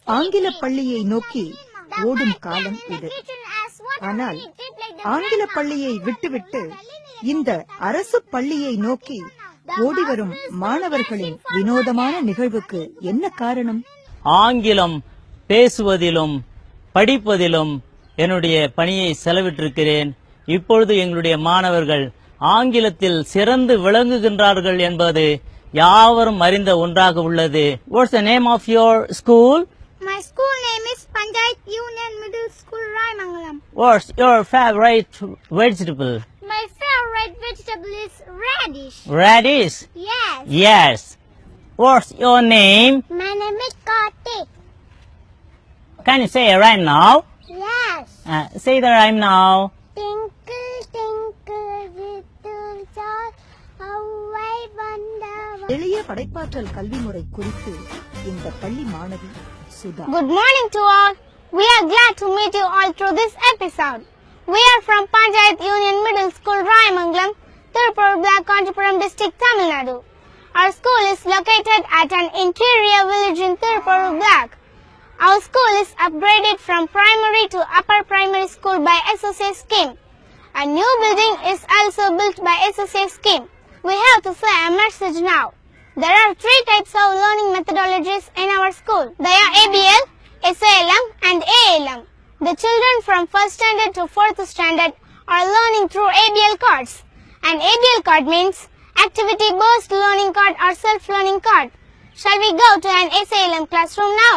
ஆங்கில பள்ளியை நோக்கி ஓடும் காலம் இது. ஆனால் ஆங்கில பள்ளியை விட்டுவிட்டு இந்த அரசு பள்ளியை நோக்கி ஓடிவரும் மாணவர்களின் வினோதமான நிகழ்வுக்கு என்ன காரணம்? ஆங்கிலம் பேசுவதிலும் படிப்பதிலும் என்னுடைய பணியை செலவிட்டிருக்கிறேன். இப்பொழுது எங்களுடைய மாணவர்கள் ஆங்கிலத்தில் சிறந்து விளங்குகின்றார்கள் என்பது யாவரும் அறிந்த ஒன்றாக உள்ளது. What's the name of your school? My school name is Panchayat Union Middle School, Raimangalam. What's your favorite vegetable? My favorite vegetable is radish. Radish? Yes. Yes. What's your name? My name is Kartik. Can you say a rhyme now? Yes. Say the rhyme now. Tinkle, tinkle, little star, how I wonder. எளிய படைப்பாற்றல் கல்வி முறை குறித்து இந்த பள்ளி மாணவி Sudha. Good morning to all. We are glad to meet you all through this episode. We are from Panchayat Union Middle School, Raimangalam, Tirupur Black, Kanchipuram district, Tamil Nadu. Our school is located at an interior village in Tirupur Black. Our school is upgraded from primary to upper primary school by SSA scheme. A new building is also built by SSA scheme. We have to say a message now. There are 3 types of learning methodologies in our school. They are ABL, SALM and ALM. The children from 1st standard to 4th standard are learning through ABL cards. An ABL card means activity based learning card or self learning card. Shall we go to an SALM classroom now?